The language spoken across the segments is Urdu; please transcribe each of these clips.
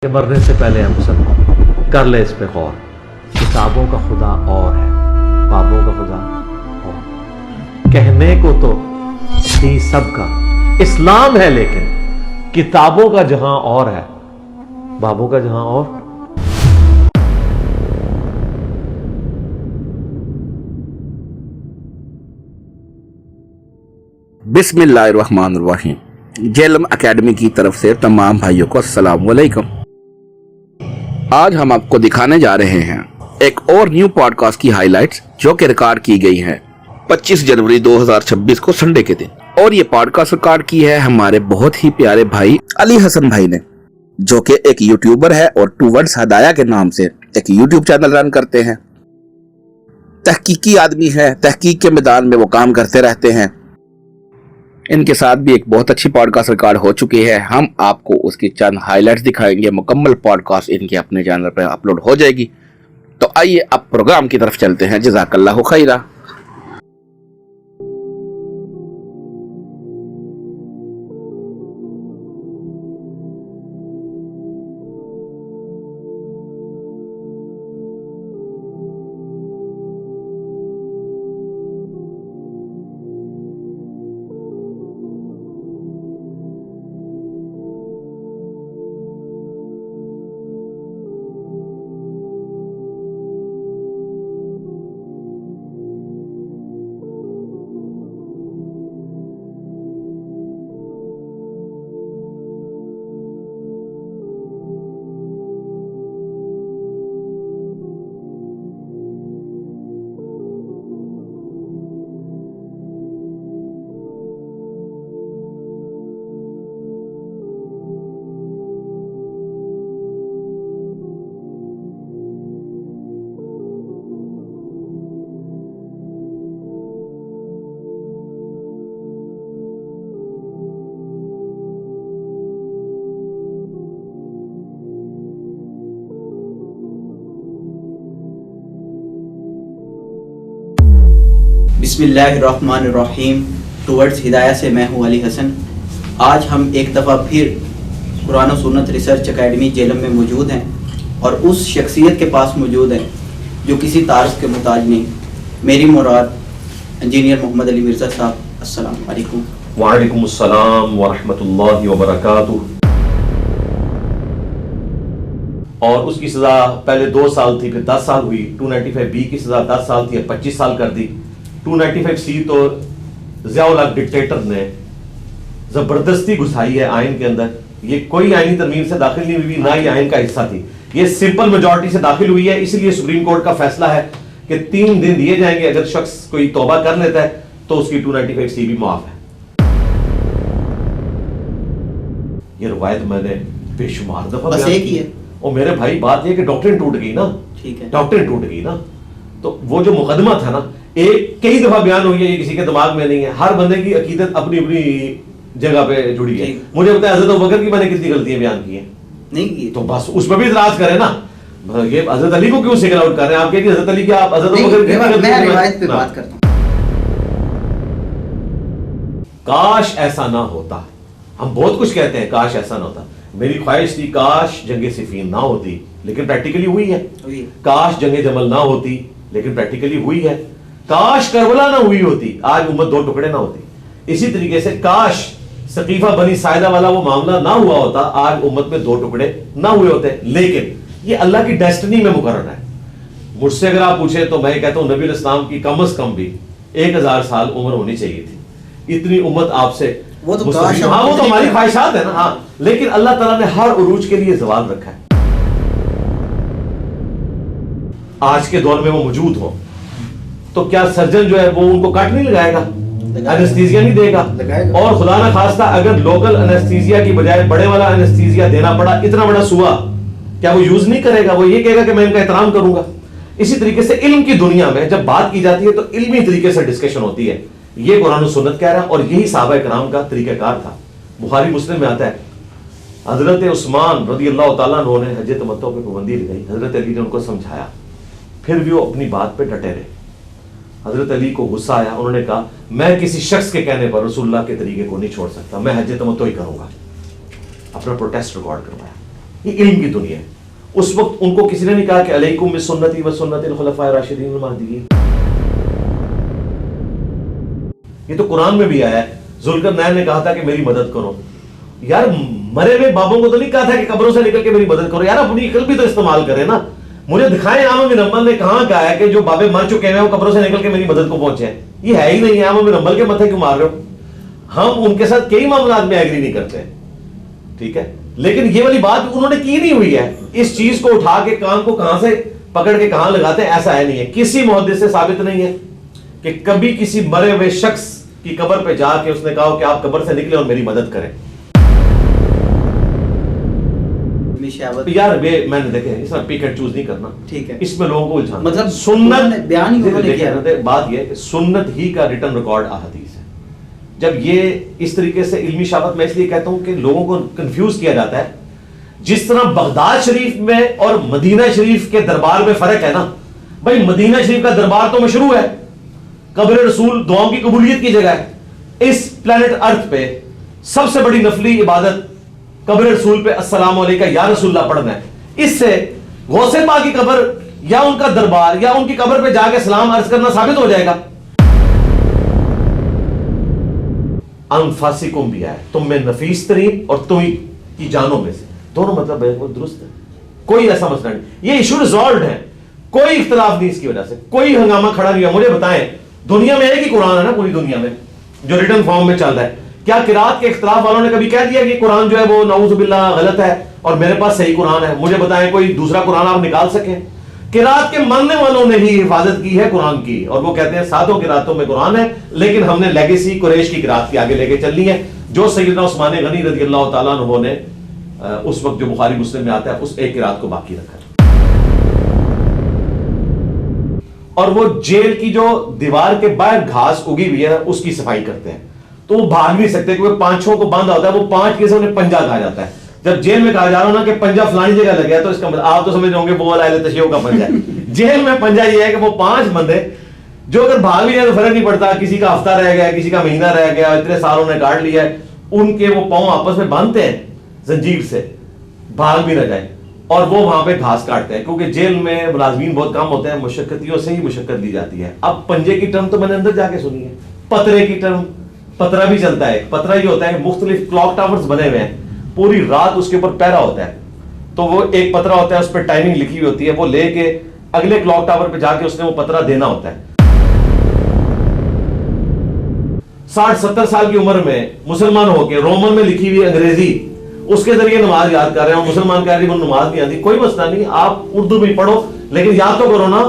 کہ مرنے سے پہلے ہم سب کر لے اس پہ غور. کتابوں کا خدا اور ہے، بابوں کا خدا اور. کہنے کو تو دین سب کا اسلام ہے، لیکن کتابوں کا جہاں اور ہے، بابوں کا جہاں اور. بسم اللہ الرحمن الرحیم. جیلم اکیڈمی کی طرف سے تمام بھائیوں کو السلام علیکم. آج ہم آپ کو دکھانے جا رہے ہیں ایک اور نیو پوڈ کاسٹ کی ہائی لائٹس جو کہ ریکارڈ کی گئی ہیں 25 جنوری 2026 کو سنڈے کے دن. اور یہ پوڈ کاسٹ ریکارڈ کی ہے ہمارے بہت ہی پیارے بھائی علی حسن بھائی نے، جو کہ ایک یوٹیوبر ہے اور ٹوورڈز ہدایہ کے نام سے ایک یوٹیوب چینل رن کرتے ہیں. تحقیقی آدمی ہے، تحقیق کے میدان میں وہ کام کرتے رہتے ہیں. ان کے ساتھ بھی ایک بہت اچھی پوڈ کاسٹ ریکارڈ ہو چکی ہے. ہم آپ کو اس کی چند ہائی لائٹس دکھائیں گے. مکمل پوڈ کاسٹ ان کے اپنے چینل پہ اپلوڈ ہو جائے گی. تو آئیے اب پروگرام کی طرف چلتے ہیں. جزاک اللہ خیرہ. بسم اللہ الرحمن الرحیم. ٹوورڈز ہدایہ سے میں ہوں علی حسن. آج ہم ایک دفعہ پھر قرآن و سنت ریسرچ اکیڈمی جیلم میں موجود ہیں اور اس شخصیت کے پاس موجود ہیں جو کسی تعارف کے محتاج نہیں. میری مراد انجینئر محمد علی مرزا صاحب. السلام علیکم. وعلیکم السلام ورحمۃ اللہ وبرکاتہ. اور اس کی سزا پہلے 2 سال تھی، پھر 10 سال ہوئی. 295B کی سزا 10 سال تھی، اب 25 سال کر دی. 295C تو ضیاء الحق ڈکٹیٹر نے زبردستی گھسائی ہے آئین کے اندر. یہ کوئی آئینی ترمیم سے داخل نہیں ہوئی، نہ یہ آئین کا حصہ تھی. یہ سمپل میجورٹی سے داخل ہوئی ہے. اس لیے سپریم کورٹ کا فیصلہ ہے کہ 3 دن دیے جائیں گے. اگر شخص کوئی توبہ کر لیتا ہے تو اس کی 295C بھی معاف ہے. یہ روایت میں نے بے شمار دفعہ بس ایک ہی ہے. اور میرے بھائی بات یہ کہ ڈاکٹرین ٹوٹ گئی نا. ٹھیک ہے، ڈاکٹرین ٹوٹ گئی نا. تو وہ جو مقدمہ تھا نا، کئی دفعہ بیان ہوئی ہے، یہ کسی کے دماغ میں نہیں ہے. ہر بندے کی عقیدت اپنی اپنی جگہ پہ جڑی ہے. مجھے بتایا حضرت ابوبکر کی میں نے کتنی غلطیاں بیان کی ہیں؟ نہیں کی تو بس اس پہ بھی اعتراض کریں نا. یہ حضرت علی کو کیوں سنگل آؤٹ کر رہے ہیں؟ آپ کہتے ہیں حضرت علی کی، آپ حضرت ابوبکر کی. میں روایت پہ بات کرتا ہوں. کاش ایسا نہ ہوتا. ہم بہت کچھ کہتے ہیں کاش ایسا نہ ہوتا. میری خواہش تھی کاش جنگ صفین نہ ہوتی، لیکن پریکٹیکلی ہوئی ہے. کاش جنگ جمل نہ ہوتی، لیکن پریکٹیکلی ہوئی ہے. کاش کربلا نہ ہوئی ہوتی، آج امت 2 ٹکڑے نہ ہوتی. اسی طریقے سے کاش سقیفہ بنی ساعدہ والا وہ معاملہ نہ ہوا ہوتا، آج امت میں 2 ٹکڑے نہ ہوئے ہوتے. لیکن یہ اللہ کی ڈیسٹنی میں مقرر ہے. مجھ سے اگر آپ پوچھیں تو میں کہتا ہوں نبی علیہ السلام کی کم از کم بھی 1000 سال عمر ہونی چاہیے تھی. اتنی امت آپ سے وہ تو ہماری خواہشات ہیں نا. ہاں، لیکن اللہ تعالیٰ نے ہر عروج کے لیے زوال رکھا ہے. آج کے دور میں وہ موجود ہو تو کیا سرجن جو ہے وہ ان کو کٹ نہیں لگائے گا، انیستھیزیا نہیں دے گا؟ اور خدا نہ خواستہ اگر لوکل انیستھیزیا کی بجائے بڑے والا انیستھیزیا دینا پڑا، اتنا بڑا صوبہ، کیا وہ یوز نہیں کرے گا؟ وہ یہ کہے گا کہ میں ان کا احترام کروں گا. اسی طریقے سے علم کی دنیا میں جب بات کی جاتی ہے تو علمی طریقے سے ڈسکشن ہوتی ہے. یہ قرآن و سنت کہہ رہا ہے، اور یہی صحابہ کرام کا طریقہ کار تھا. بخاری مسلم میں آتا ہے حضرت عثمان رضی اللہ تعالیٰ عنہ نے حج تمتع پہ پابندی لگائی. حضرت علی نے ان کو سمجھایا، پھر بھی وہ اپنی بات پہ ڈٹے رہے. حضرت علی کو غصہ آیا. انہوں نے کہا میں کسی شخص کے کہنے پر رسول اللہ کے طریقے کو نہیں چھوڑ سکتا، میں حج تمتع ہی کروں گا. اپنا پروٹیسٹ ریکارڈ کروایا. یہ علم کی دنیا ہے. اس وقت ان کو کسی نے نہیں کہا کہ علیکم بسنتی و سنت الخلفاء الراشدین المہدیین. یہ تو قرآن میں بھی آیا ہے. ذوالقرنین نے کہا تھا کہ میری مدد کرو. یار مرے ہوئے بابوں کو تو نہیں کہا تھا کہ قبروں سے نکل کے میری مدد کرو. یار اپنی عقل بھی تو استعمال کرے نا. مجھے دکھائیں احمد بن حنبل نے کہاں کہا ہے کہ جو بابے مر چکے ہیں وہ قبروں سے نکل کے میری مدد کو پہنچے ہیں. یہ ہے ہی نہیں ہے. احمد بن حنبل کے متھے کیوں مار رہے ہو؟ ہم ان کے ساتھ کئی معاملات میں ایگری نہیں کرتے ہیں, ٹھیک ہے, لیکن یہ والی بات انہوں نے کی نہیں ہوئی ہے. اس چیز کو اٹھا کے کان کو کہاں سے پکڑ کے کہاں لگاتے ہیں, ایسا ہے نہیں ہے. کسی محدث سے ثابت نہیں ہے کہ کبھی کسی مرے ہوئے شخص کی قبر پہ جا کے اس نے کہا کہ آپ قبر سے نکلے اور میری مدد کریں. یار میں نے دیکھے اس طرح پیک اینڈ چوز نہیں کرنا, ٹھیک ہے, اس میں لوگوں کو الجھانا. مطلب سنت بیان ہی انہوں نے کیا. بات یہ کہ سنت ہی کا ریٹن ریکارڈ احادیث ہے. جب یہ اس طریقے سے علمی شافت میں اس لیے کہتا ہوں کہ لوگوں کو کنفیوز کیا جاتا ہے. جس طرح بغداد شریف میں اور مدینہ شریف کے دربار میں فرق ہے نا بھائی, مدینہ شریف کا دربار تو مشروع ہے, قبر رسول دعاؤں کی قبولیت کی جگہ ہے. اس پلانٹ ارتھ پہ سب سے بڑی نفلی عبادت قبر رسول پہ السلام علیکہ یا رسول اللہ پڑھنا ہے. اس سے غوث پاک کی قبر یا ان کا دربار یا ان کی قبر پہ جا کے سلام عرض کرنا ثابت ہو جائے گا. انفاسکم بھی ہے, تم میں نفیس ترین اور تم کی جانوں میں سے, دونوں مطلب ہے وہ درست ہے. کوئی ایسا مسئلہ نہیں, یہ ایشو ریزالوڈ ہے, کوئی اختلاف نہیں اس کی وجہ سے, کوئی ہنگامہ کھڑا نہیں ہوا. مجھے بتائیں دنیا میں ایک ہی قرآن ہے نا پوری دنیا میں جو ریٹن فارم میں چل رہا ہے. کیا قرات کے اختلاف والوں نے کبھی کہہ دیا کہ قرآن جو ہے وہ نعوذ باللہ غلط ہے اور میرے پاس صحیح قرآن ہے؟ مجھے بتائیں کوئی دوسرا قرآن آپ نکال سکیں؟ قرات کے ماننے والوں نے ہی حفاظت کی ہے قرآن کی, اور وہ کہتے ہیں ساتوں قراتوں میں قرآن ہے, لیکن ہم نے لیگیسی قریش کی قرات کی آگے لے کے چلنی ہے جو سیدنا عثمان غنی رضی اللہ تعالیٰ عنہ نے اس وقت جو بخاری مسلم میں آتا ہے اس ایک قرات کو باقی رکھا. اور وہ جیل کی جو دیوار کے باہر گھاس اگی ہوئی ہے اس کی صفائی کرتے ہیں, تو وہ بھاگ نہیں سکتے کیونکہ پانچوں کو باندھا ہوتا ہے. وہ پانچ کے سے انہیں پنجہ کہا جاتا ہے. جب جیل میں کہا جا رہا نا کہ پنجہ فلانی جگہ لگا ہے تو اس کا مطلب آپ تو سمجھ رہے ہوں گے وہ والا اہل تشیع کا پنجہ ہے. جیل میں پنجہ یہ ہے کہ وہ پانچ بندے جو اگر بھاگ بھی جائے تو فرق نہیں پڑتا, کسی کا ہفتہ رہ گیا, کسی کا مہینہ رہ گیا, اتنے سالوں نے کاٹ لیا ہے, ان کے وہ پاؤں آپس میں باندھتے ہیں زنجیر سے, بھاگ بھی نہ جائے, اور وہ وہاں پہ گھاس کاٹتے ہیں کیونکہ جیل میں ملازمین بہت کم ہوتے ہیں, مشقتیوں سے ہی مشقت لی جاتی ہے. اب پنجے کی ٹرم تو میں نے اندر جا کے سنی ہے, پترے کی ٹرم, پترا بھی چلتا ہے. پترا یہ ہوتا ہے کہ مختلف کلاک ٹاورز بنے ہوئے ہیں, پوری رات اس کے اوپر پہرا ہوتا ہے, تو وہ ایک پترا ہوتا ہے اس پہ ٹائمنگ لکھی ہوئی ہوتی ہے, وہ لے کے اگلے کلاک ٹاور پہ جا کے اس نے وہ پترا دینا ہوتا ہے. 60-70 سال کی عمر میں مسلمان ہو کے رومن میں لکھی ہوئی انگریزی اس کے ذریعے نماز یاد کر رہے ہیں, مسلمان کہہ رہے ہیں نماز نہیں آتی. کوئی مسئلہ نہیں, آپ اردو میں پڑھو لیکن یاد تو کرو نا,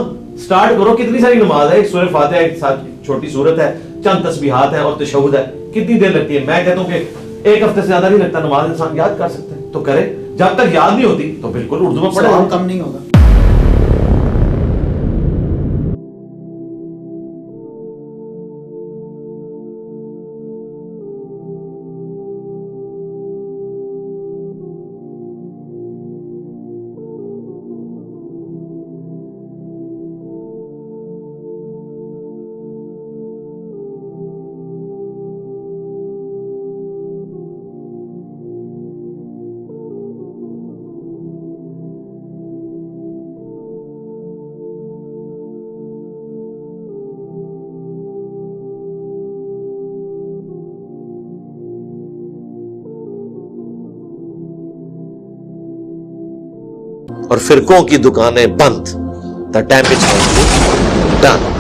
سٹارٹ کرو. کتنی ساری نماز ہے, ایک سورہ فاتحہ, ایک چھوٹی سورت ہے, چند تسبیحات ہیں اور تشہد ہے. کتنی دیر لگتی ہے؟ میں کہتا ہوں کہ ایک ہفتے سے زیادہ نہیں لگتا. نماز انسان یاد کر سکتا ہے تو کرے, جب تک یاد نہیں ہوتی تو بالکل اردو میں پڑھے, کم نہیں ہوگا. اور فرقوں کی دکانیں بند. The damage has been done.